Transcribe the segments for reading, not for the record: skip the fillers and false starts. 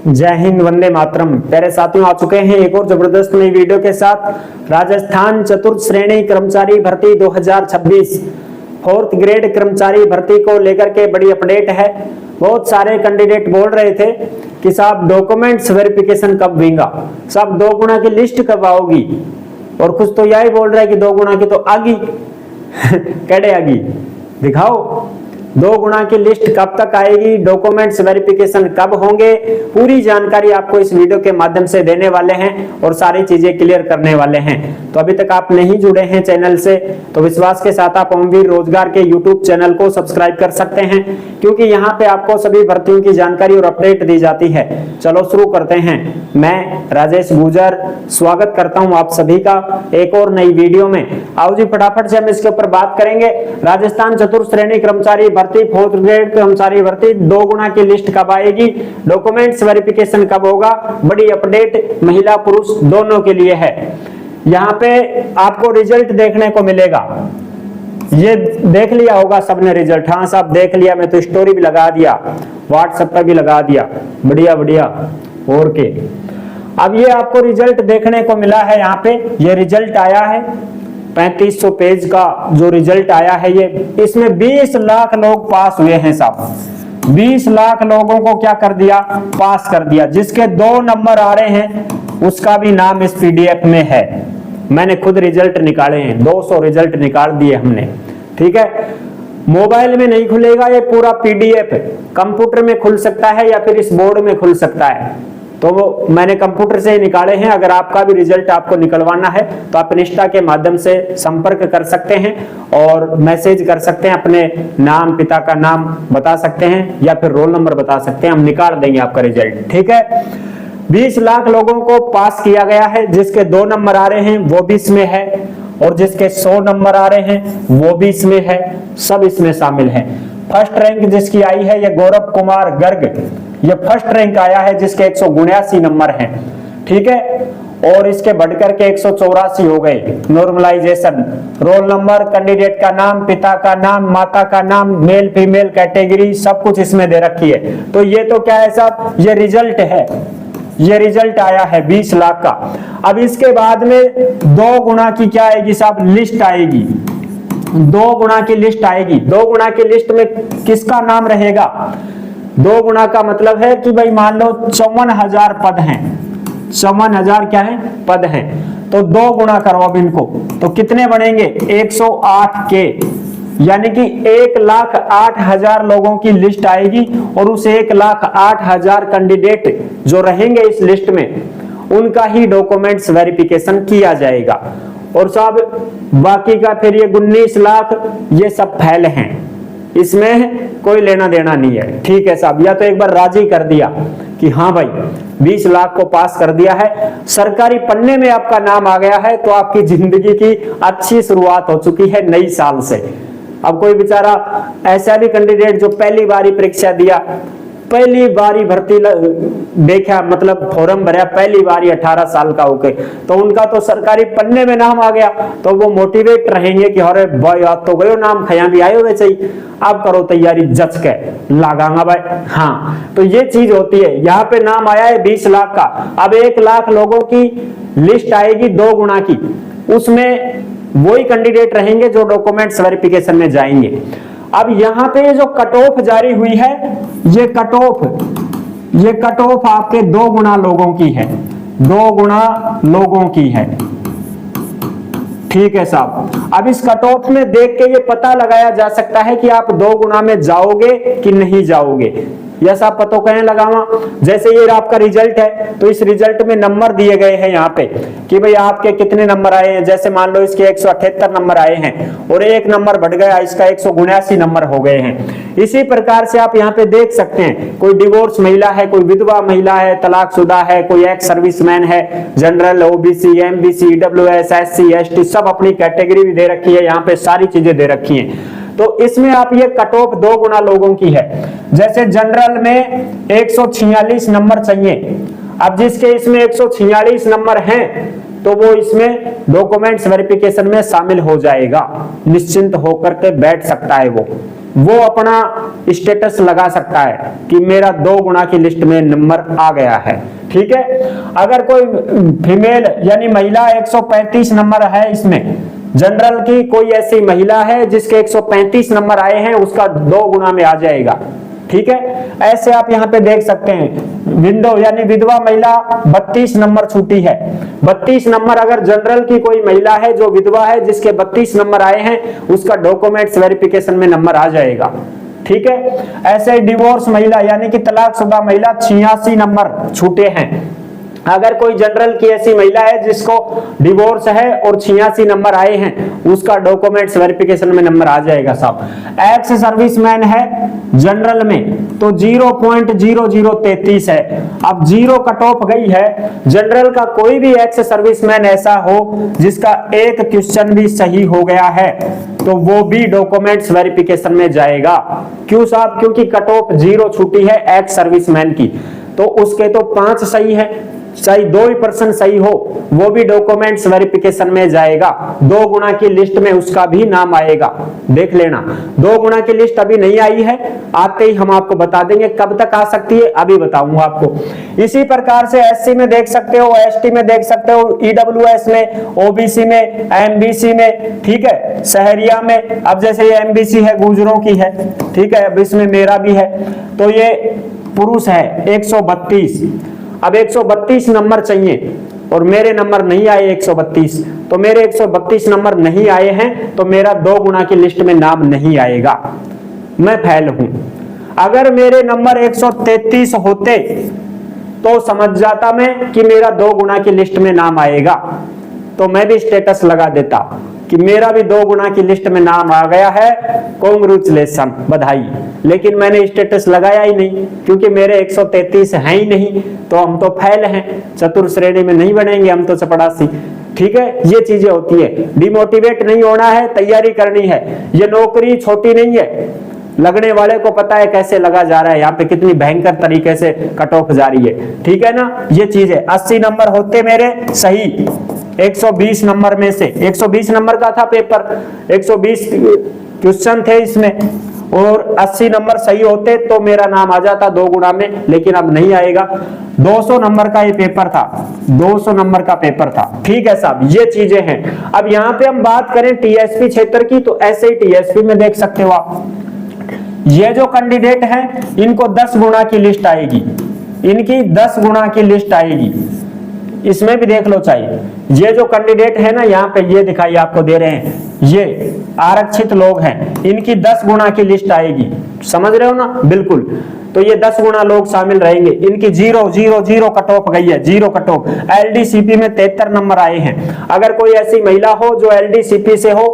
जय हिंद, वंदे मातरम। प्यारे साथियों, आ चुके हैं एक और जबरदस्त नई वीडियो के साथ। राजस्थान चतुर्थ श्रेणी कर्मचारी भर्ती 2026 फोर्थ ग्रेड कर्मचारी भर्ती को लेकर के बड़ी अपडेट है। बहुत सारे कैंडिडेट बोल रहे थे कि साहब डॉक्यूमेंट्स वेरिफिकेशन कब देगा, साहब 2 गुना की लिस्ट कब आओगी, और कुछ तो यही बोल रहा है कि 2 गुना की तो आगी कड़े आगी दिखाओ। 2 गुना की लिस्ट कब तक आएगी, डॉक्यूमेंट्स वेरिफिकेशन कब होंगे, पूरी जानकारी आपको इस वीडियो के माध्यम से देने वाले हैं और सारी चीजें क्लियर करने वाले हैं। तो अभी तक आप नहीं जुड़े हैं चैनल से तो विश्वास के साथ आप ओमवीर रोजगार के यूट्यूब चैनल को सब्सक्राइब कर सकते हैं, क्योंकि यहाँ पे आपको सभी भर्तियों की जानकारी और अपडेट दी जाती है। चलो शुरू करते हैं। मैं राजेश गुजर स्वागत करता हूँ आप सभी का एक और नई वीडियो में। आओ जी फटाफट से हम इसके ऊपर बात करेंगे। राजस्थान चतुर्थ श्रेणी कर्मचारी भर्ती फोर्थ ग्रेड कर्मचारी भर्ती 2 गुना की लिस्ट कब आएगी, डॉक्यूमेंट्स वेरिफिकेशन कब होगा, बड़ी अपडेट महिला पुरुष दोनों के लिए है। यहाँ पे आपको रिजल्ट देखने को मिलेगा। ये देख लिया होगा सबने रिजल्ट, हाँ साहब देख लिया, मैं तो स्टोरी भी लगा दिया, व्हाट्सएप पर भी लगा दिया, बढ़िया बढ़िया। और के अब ये आपको रिजल्ट देखने को मिला है। यहाँ पे ये रिजल्ट आया है 3500 पेज का जो रिजल्ट आया है ये, इसमें 20 लाख लोग पास हुए हैं साहब। 20 लाख लोगों को क्या कर दिया, पास कर दिया। जिसके 2 नंबर आ रहे हैं उसका भी नाम इस पीडीएफ में है। मैंने खुद रिजल्ट निकाले हैं, 200 रिजल्ट निकाल दिए हमने, ठीक है। मोबाइल में नहीं खुलेगा ये पूरा पीडीएफ, कंप्यूटर में खुल सकता है या फिर इस बोर्ड में खुल सकता है, तो वो मैंने कंप्यूटर से ही निकाले हैं। अगर आपका भी रिजल्ट आपको निकलवाना है तो आप इंस्टा के माध्यम से संपर्क कर सकते हैं और मैसेज कर सकते हैं, अपने नाम पिता का नाम बता सकते हैं या फिर रोल नंबर बता सकते हैं, हम निकाल देंगे आपका रिजल्ट, ठीक है। 20 लाख लोगों को पास किया गया है। जिसके 2 नंबर आ रहे हैं वो भी इसमें है और जिसके 100 नंबर आ रहे हैं वो भी इसमें है, सब इसमें शामिल है। फर्स्ट रैंक जिसकी आई है ये गौरव कुमार गर्ग, ये फर्स्ट रैंक आया है जिसके 179 नंबर हैं, ठीक है। और इसके बढ़कर के 184 हो गए। नॉर्मलाइजेशन, रोल नंबर, कैंडिडेट का नाम, पिता का नाम, माता का नाम, मेल फीमेल कैटेगरी सब कुछ इसमें दे रखी है। तो ये तो क्या है साहब, ये रिजल्ट है, ये रिजल्ट आया है 20 लाख का। अब इसके बाद में 2 गुना की क्या आएगी साहब, लिस्ट आएगी। 2 गुना की लिस्ट आएगी। 2 गुना की लिस्ट में किसका नाम रहेगा, 2 गुना का मतलब है कि भाई मान लो 54,000 पद हैं, 54,000 क्या है पद हैं, तो 2 गुना करो अब इनको, तो कितने बनेंगे 108 के, यानी कि 1,08,000 लोगों की लिस्ट आएगी और उस 1,08,000 कैंडिडेट जो रहेंगे इस लिस्ट में उनका ही डॉक्यूमेंट्स वेरिफिकेशन किया जाएगा। और साहब बाकी का फिर ये 19 लाख ये सब फैल हैं, इसमें कोई लेना देना नहीं है, ठीक है साहब। या तो एक बार राजी कर दिया कि हाँ भाई 20 लाख को पास कर दिया है, सरकारी पन्ने में आपका नाम आ गया है, तो आपकी जिंदगी की अच्छी शुरुआत हो चुकी है नई साल से। अब कोई बेचारा ऐसा भी कैंडिडेट जो पहली बार परीक्षा दिया, पहली बारी भर्ती देखा, मतलब फॉर्म भरा पहली बारी 18 साल का होके, तो उनका तो सरकारी पन्ने में नाम आ गया, तो वो मोटिवेट रहेंगे कि अरे भाई आज तो गयो नाम, खया भी आयो वैसे ही, अब करो तैयारी जच के लगांगा भाई। हाँ, तो ये चीज होती है। यहाँ पे नाम आया है 20 लाख का। अब 1 लाख लोगों की लिस्ट आएगी 2 गुना की, उसमें वही कैंडिडेट रहेंगे जो डॉक्यूमेंट्स वेरिफिकेशन में जाएंगे। अब यहाँ पे जो कट ऑफ जारी हुई है, ये कट ऑफ आपके 2 गुना लोगों की है, 2 गुना लोगों की है, ठीक है साहब। अब इस कट ऑफ में देख के ये पता लगाया जा सकता है कि आप 2 गुना में जाओगे कि नहीं जाओगे। यस आप पता कहें लगावा, जैसे ये आपका रिजल्ट है तो इस रिजल्ट में नंबर दिए गए हैं यहाँ पे कि भाई आपके कितने नंबर आए हैं। जैसे मान लो इसके 178 नंबर आए हैं और 1 नंबर बढ़ गया, इसका 179 नंबर हो गए हैं। इसी प्रकार से आप यहाँ पे देख सकते हैं, कोई डिवोर्स महिला है, कोई विधवा महिला है, तलाकशुदा है, कोई एक्स सर्विसमैन है, general, OBC, MBC, EWS, SC, ST, सब अपनी कैटेगरी भी दे रखी है, यहाँ पे सारी चीजें दे रखी हैं। तो इसमें आप ये कट ऑफ 2 गुना लोगों की है। जैसे जनरल में 146 नंबर चाहिए, अब जिसके इसमें 146 नंबर हैं तो वो इसमें डॉक्यूमेंट्स वेरिफिकेशन में शामिल हो जाएगा, निश्चिंत होकर के बैठ सकता है वो। वो अपना स्टेटस लगा सकता है कि मेरा 2 गुना की लिस्ट में नंबर आ गया है। ठीक है, अगर कोई फीमेल यानी महिला 135 नंबर है, इसमें जनरल की कोई ऐसी महिला है जिसके 135 नंबर आए हैं, उसका 2 गुना में आ जाएगा। ठीक है, ऐसे आप यहाँ पे देख सकते हैं। विंडो यानी विधवा महिला 32 नंबर छूटी है। 32 नंबर अगर जनरल की कोई महिला है जो विधवा है जिसके 32 नंबर आए हैं, उसका डॉक्यूमेंट्स वेरिफिकेशन में नंबर आ जाएगा। ठीक है, ऐसे डिवोर्स महिला यानी कि तलाकशुदा महिला 86 नंबर छूटे हैं। अगर कोई जनरल की ऐसी महिला है जिसको डिवोर्स है और 86 नंबर आए हैं, उसका डॉक्यूमेंट्स वेरिफिकेशन में नंबर आ जाएगा साहब। एक्स सर्विसमैन है जनरल में तो 0.0033 है। अब 0 कट ऑफ गई है। जनरल का कोई भी एक्स सर्विसमैन ऐसा हो जिसका एक क्वेश्चन भी सही हो गया है तो वो भी डॉक्यूमेंट्स वेरिफिकेशन में जाएगा। क्यों साहब? क्योंकि कट ऑफ 0 छूटी है एक्स सर्विसमैन की, तो उसके तो 5 सही है, चाहे 2% सही हो, वो भी डॉक्यूमेंट्स वेरिफिकेशन में जाएगा। 2 गुना की लिस्ट में उसका भी नाम आएगा। देख लेना, 2 गुना की लिस्ट अभी नहीं आई है, आते ही हम आपको बता देंगे। कब तक आ सकती है अभी बताऊंगा आपको। इसी प्रकार से एससी में देख सकते हो, एसटी में देख सकते हो, ईडब्ल्यूएस में, ओबीसी में, एमबीसी में, ठीक है, शहरिया में। अब जैसे ये एमबीसी है, गुजरों की है, ठीक है, अब इसमें मेरा भी है, तो ये पुरुष है 132। अब 132 नंबर चाहिए और मेरे नंबर नहीं आए 132, तो मेरे 132 नंबर नहीं आए हैं तो मेरा 2 गुना की लिस्ट में नाम नहीं आएगा, मैं फेल हूं। अगर मेरे नंबर 133 होते तो समझ जाता मैं कि मेरा 2 गुना की लिस्ट में नाम आएगा, तो मैं भी स्टेटस लगा देता कि मेरा भी 2 गुना की लिस्ट में नाम आ गया है, कांग्रेचुलेशन, बधाई। लेकिन मैंने स्टेटस लगाया ही नहीं क्योंकि मेरे 133 हैं ही नहीं, तो हम तो फेल हैं, चतुर्थ श्रेणी में नहीं बनेंगे हम तो चपड़ासी। ठीक है, ये चीजें होती है। डिमोटिवेट नहीं होना है, तैयारी करनी है। ये नौकरी छोटी नहीं है, लगने वाले को पता है कैसे लगा जा रहा है, यहाँ पे कितनी भयंकर तरीके से कट ऑफ जा रही है। ठीक है ना, ये चीज है। 80 नंबर होते मेरे सही, 120 नंबर में से 120 नंबर का था पेपर, 120 क्वेश्चन थे इसमें, और 80 नंबर सही होते तो मेरा नाम आ जाता 2 गुना में, लेकिन अब नहीं आएगा। 200 नंबर का ये पेपर था, 200 नंबर का पेपर था। ठीक है साहब, ये चीजें हैं। अब यहाँ पे हम बात करें टीएसपी क्षेत्र की, तो ऐसे ही टीएसपी में देख सकते हो आप, ये जो कैंडिडेट हैं इनको 10 गुना की लिस्ट आएगी, इनकी 10 गुना की लिस्ट आएगी। इसमें भी देख लो, चाहिए ये जो कैंडिडेट है ना, यहाँ पे ये दिखाई आपको दे रहे हैं, ये आरक्षित लोग हैं, इनकी 10 गुना की लिस्ट आएगी। समझ रहे हो ना? बिल्कुल। तो ये 10 गुना लोग शामिल रहेंगे। इनकी 0 कट ऑफ गई है, 0 कट ऑफ। एलडीसीपी में 73 नंबर आए हैं। अगर कोई ऐसी महिला हो जो एलडीसीपी से हो,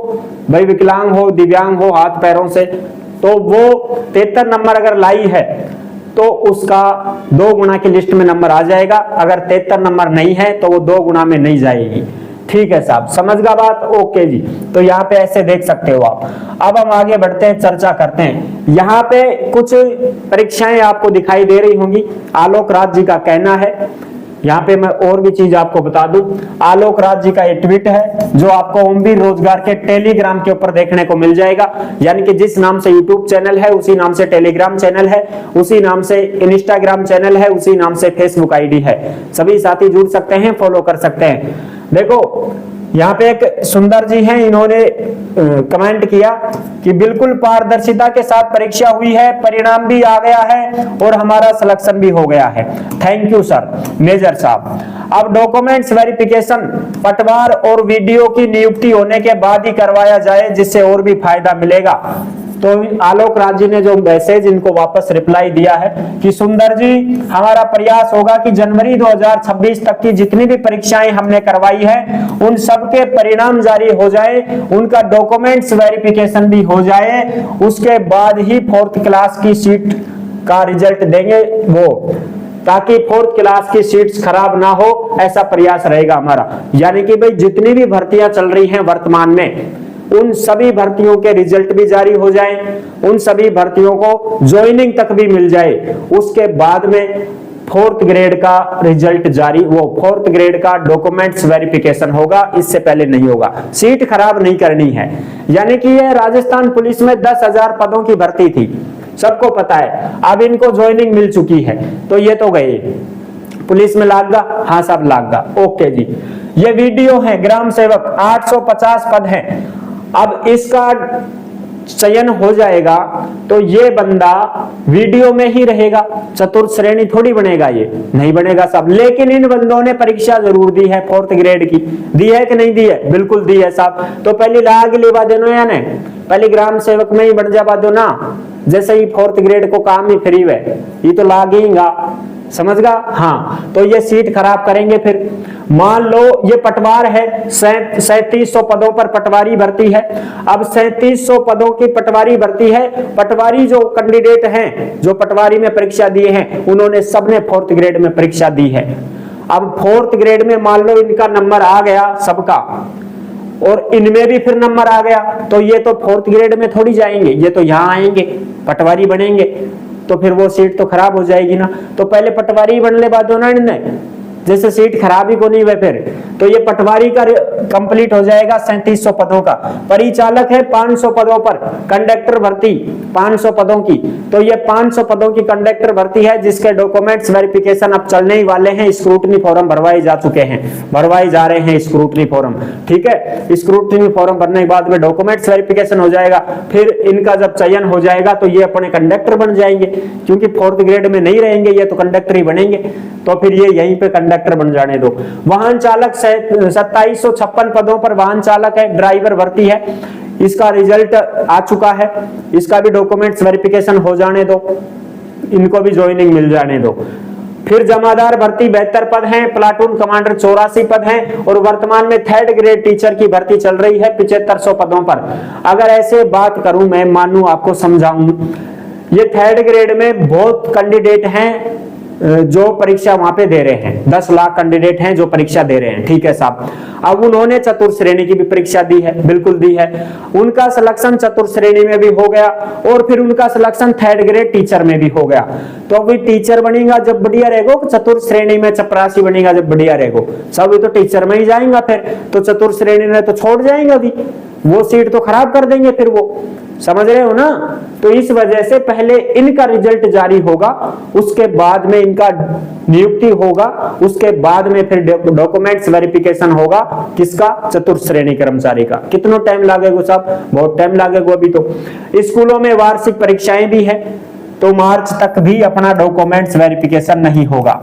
भाई विकलांग हो, दिव्यांग हो हाथ पैरों से, तो वो 73 नंबर अगर लाई है तो उसका 2 गुना की लिस्ट में नंबर आ जाएगा। अगर 73 नंबर नहीं है तो वो 2 गुना में नहीं जाएगी। ठीक है साहब, समझ गया बात? ओके जी। तो यहाँ पे ऐसे देख सकते हो आप। अब हम आगे बढ़ते हैं, चर्चा करते हैं। यहाँ पे कुछ परीक्षाएं आपको दिखाई दे रही होंगी। आलोक राज जी का कहना है, यहाँ पे मैं और भी चीज आपको बता दूं, आलोक राज जी का ये ट्वीट है जो आपको ओमवीर रोजगार के टेलीग्राम के ऊपर देखने को मिल जाएगा। यानी कि जिस नाम से यूट्यूब चैनल है उसी नाम से टेलीग्राम चैनल है, उसी नाम से इंस्टाग्राम चैनल है, उसी नाम से फेसबुक आईडी है। सभी साथी जुड़ सकते हैं, फॉलो कर सकते हैं। देखो यहाँ पे एक सुंदर जी हैं, इन्होंने कमेंट किया कि बिल्कुल पारदर्शिता के साथ परीक्षा हुई है, परिणाम भी आ गया है और हमारा सिलेक्शन भी हो गया है। थैंक यू सर, मेजर साहब। अब डॉक्यूमेंट्स वेरिफिकेशन पटवार और वीडियो की नियुक्ति होने के बाद ही करवाया जाए, जिससे और भी फायदा मिलेगा। तो आलोक राज जी ने जो मैसेज इनको वापस रिप्लाई दिया है कि सुंदर जी, हमारा प्रयास होगा कि जनवरी 2026 तक की जितनी भी परीक्षाएं हमने करवाई है उन सब के परिणाम जारी हो जाए, उनका डॉक्यूमेंट्स वेरिफिकेशन भी हो जाए, उसके बाद ही 4th क्लास की सीट का रिजल्ट देंगे वो, ताकि 4th क्लास की सीट्स खराब ना हो, ऐसा प्रयास रहेगा हमारा। यानी कि भाई जितनी भी भर्तियां चल रही हैं वर्तमान में, उन सभी भर्तियों के रिजल्ट भी जारी हो जाएं, उन सभी भर्तियों को ज्वाइनिंग तक भी मिल जाए, उसके बाद में फोर्थ ग्रेड का रिजल्ट जारी, वो फोर्थ ग्रेड का डॉक्यूमेंट्स वेरिफिकेशन होगा, इससे पहले नहीं होगा। सीट खराब नहीं करनी है। यानी कि ये राजस्थान पुलिस में 10,000 पदों की भर्ती थी, सबको पता है। अब इनको ज्वाइनिंग मिल चुकी है, तो ये तो गए। पुलिस में लागा, हाँ सब लागा, ओके जी। ये वीडियो है, ग्राम सेवक 850 पद है। अब इसका चयन हो जाएगा तो ये बंदा वीडियो में ही रहेगा, चतुर्थ श्रेणी थोड़ी बनेगा, ये नहीं बनेगा साहब। लेकिन इन बंदों ने परीक्षा जरूर दी है, फोर्थ ग्रेड की दी है कि नहीं दी है? बिल्कुल दी है साहब। तो पहली लाग लेवा देनो, या नहीं पहले ग्राम सेवक में ही बन जा दो ना, जैसे ही फोर्थ ग्रेड को काम ही फ्री है, ये तो लागेगा, समझ गा? हाँ, तो ये सीट खराब करेंगे। फिर मान लो ये पटवार है, 3700 पदों पर पटवारी भर्ती है। अब 3700 पदों की पटवारी भर्ती है। पटवारी जो कैंडिडेट हैं, जो पटवारी में परीक्षा दिए हैं, उन्होंने सबने फोर्थ ग्रेड में परीक्षा दी है। अब फोर्थ ग्रेड में मान लो इनका नंबर आ गया सबका, और इनमें भी फिर नंबर आ गया, तो ये तो फोर्थ ग्रेड में थोड़ी जाएंगे, ये तो यहाँ आएंगे, पटवारी बनेंगे, तो फिर वो सीट तो खराब हो जाएगी ना। तो पहले पटवारी बनने बाद होना इन्हें, जैसे सीट खराब ही को नहीं हुए फिर, तो ये पटवारी का कंप्लीट हो जाएगा 3700 पदों का। परिचालक है 500 पदों पर, कंडक्टर भर्ती 500 पदों की, तो ये 500 पदों की कंडक्टर भर्ती है, जिसके डॉक्यूमेंट्स वेरिफिकेशन अब चलने ही वाले हैं। स्क्रूटनी फॉर्म भरवाए जा चुके हैं, भरवाए जा रहे हैं स्क्रूटनी फॉर्म, ठीक है। स्क्रूटनी फॉर्म भरने के बाद में डॉक्यूमेंट्स वेरिफिकेशन हो जाएगा। फिर इनका जब चयन हो जाएगा तो ये अपने कंडक्टर बन जाएंगे, क्योंकि फोर्थ ग्रेड में नहीं रहेंगे, ये तो कंडक्टर ही बनेंगे, तो फिर ये यहीं पे कंडक्टर बन जाने दो। वाहन चालक 2756 पदों पर वाहन चालक है, ड्राइवर भर्ती है, इसका रिजल्ट आ चुका है, इसका भी डॉक्यूमेंट्स वेरिफिकेशन हो जाने दो, इनको भी ज्वाइनिंग मिल जाने दो। फिर जमादार भर्ती 72 पद हैं, प्लाटून कमांडर 84 पद हैं, और वर्तमान में थर्ड ग्रेड टीचर की भर्ती चल रही है 7500 पदों पर। अगर ऐसे बात करूं, मैं मानूं, आपको समझाऊं, ये थर्ड ग्रेड में बहुत कैंडिडेट हैं जो परीक्षा वहां पे दे रहे हैं, 10 लाख कैंडिडेट हैं जो परीक्षा दे रहे हैं, ठीक है साहब। अब उन्होंने चतुर्थ श्रेणी की भी परीक्षा दी है, बिल्कुल दी है, उनका सिलेक्शन चतुर्थ श्रेणी में भी हो गया, और फिर उनका सिलेक्शन थर्ड ग्रेड टीचर में भी हो गया। तो अभी टीचर बनेगा जब बढ़िया रहेगा, चतुर्थ श्रेणी में चपरासी बनेगा जब बढ़िया रहेगा, सब तो टीचर में ही जाएगा। फिर तो चतुर्थ श्रेणी में तो छोड़ जाएंगे, अभी वो सीट तो खराब कर देंगे फिर वो, समझ रहे हो ना। तो इस वजह से पहले इनका रिजल्ट जारी होगा, उसके बाद में इनका नियुक्ति होगा, उसके बाद में फिर डॉक्यूमेंट्स वेरिफिकेशन होगा, किसका? चतुर्थ श्रेणी कर्मचारी का। कितना टाइम लगेगा साहब? बहुत टाइम लगेगा। अभी तो स्कूलों में वार्षिक परीक्षाएं भी है, तो मार्च तक भी अपना डॉक्यूमेंट्स वेरिफिकेशन नहीं होगा,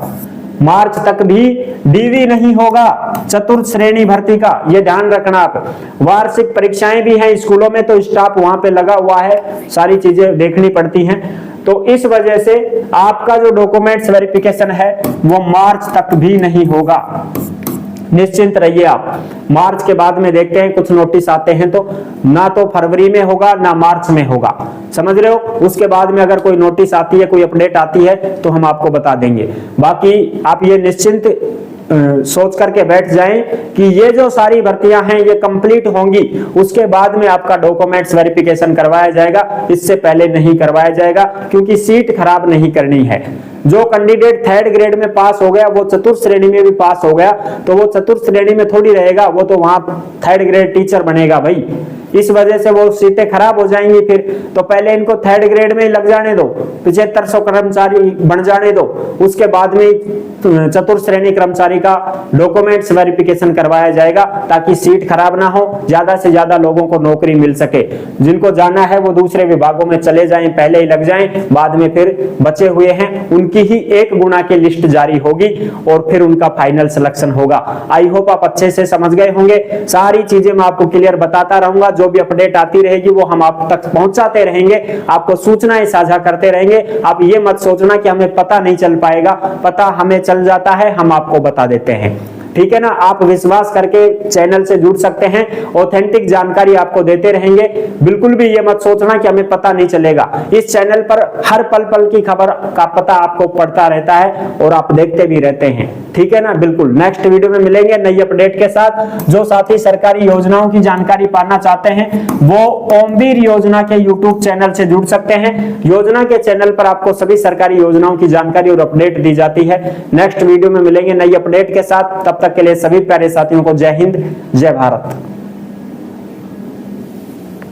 मार्च तक भी डीवी नहीं होगा चतुर्थ श्रेणी भर्ती का, ये ध्यान रखना आप। वार्षिक परीक्षाएं भी हैं स्कूलों में, तो स्टाफ वहां पे लगा हुआ है, सारी चीजें देखनी पड़ती हैं, तो इस वजह से आपका जो डॉक्यूमेंट्स वेरिफिकेशन है वो मार्च तक भी नहीं होगा, निश्चिंत रहिए आप। मार्च के बाद में देखते हैं, कुछ नोटिस आते हैं तो ना तो फरवरी में होगा ना मार्च में होगा, समझ रहे हो। उसके बाद में अगर कोई नोटिस आती है, कोई अपडेट आती है, तो हम आपको बता देंगे। बाकी आप ये निश्चिंत सोच करके बैठ जाएं कि ये जो सारी भर्तियां हैं ये कंप्लीट होंगी, उसके बाद में आपका डॉक्यूमेंट्स वेरिफिकेशन करवाया जाएगा, इससे पहले नहीं करवाया जाएगा, क्योंकि सीट खराब नहीं करनी है। जो कैंडिडेट थर्ड ग्रेड में पास हो गया वो चतुर्थ श्रेणी में भी पास हो गया, तो वो चतुर्थ श्रेणी में थोड़ी रहेगा, वो तो वहां थर्ड ग्रेड टीचर बनेगा भाई। इस वजह से वो सीटें खराब हो जाएंगी फिर, तो पहले इनको थर्ड ग्रेड में लग जाने दो, 7500 कर्मचारी बन जाने दो, उसके बाद में चतुर्थ श्रेणी कर्मचारी का डॉक्यूमेंट्स वेरिफिकेशन करवाया जाएगा, ताकि सीट खराब ना हो, ज्यादा से ज्यादा लोगों को नौकरी मिल सके। जिनको जाना है वो दूसरे विभागों में चले जाएं, पहले ही लग जाएं, बाद में फिर बचे हुए हैं उनकी ही 1 गुना की लिस्ट जारी होगी, और फिर उनका फाइनल सिलेक्शन होगा। आई होप आप अच्छे से समझ गए होंगे, सारी चीजें मैं आपको क्लियर बताता रहूंगा, जो भी अपडेट आती रहेगी वो हम आप तक पहुंचाते रहेंगे, आपको सूचनाएं साझा करते रहेंगे। आप ये मत सोचना कि हमें पता नहीं चल पाएगा, पता हमें चल जाता है, हम आपको बता देते हैं, ठीक है ना। आप विश्वास करके चैनल से जुड़ सकते हैं, ऑथेंटिक जानकारी आपको देते रहेंगे। बिल्कुल भी ये मत सोचना कि हमें पता नहीं चलेगा, इस चैनल पर हर पल पल की खबर का पता आपको पड़ता रहता है, और आप देखते भी रहते हैं। ठीक है ना। बिल्कुल नेक्स्ट वीडियो में मिलेंगे नई अपडेट के साथ। जो साथी सरकारी योजनाओं की जानकारी पाना चाहते हैं वो ओमवीर योजना के यूट्यूब चैनल से जुड़ सकते हैं। योजना के चैनल पर आपको सभी सरकारी योजनाओं की जानकारी और अपडेट दी जाती है। नेक्स्ट वीडियो में मिलेंगे नई अपडेट के साथ। तब तक के लिए सभी प्यारे साथियों को जय हिंद, जय भारत।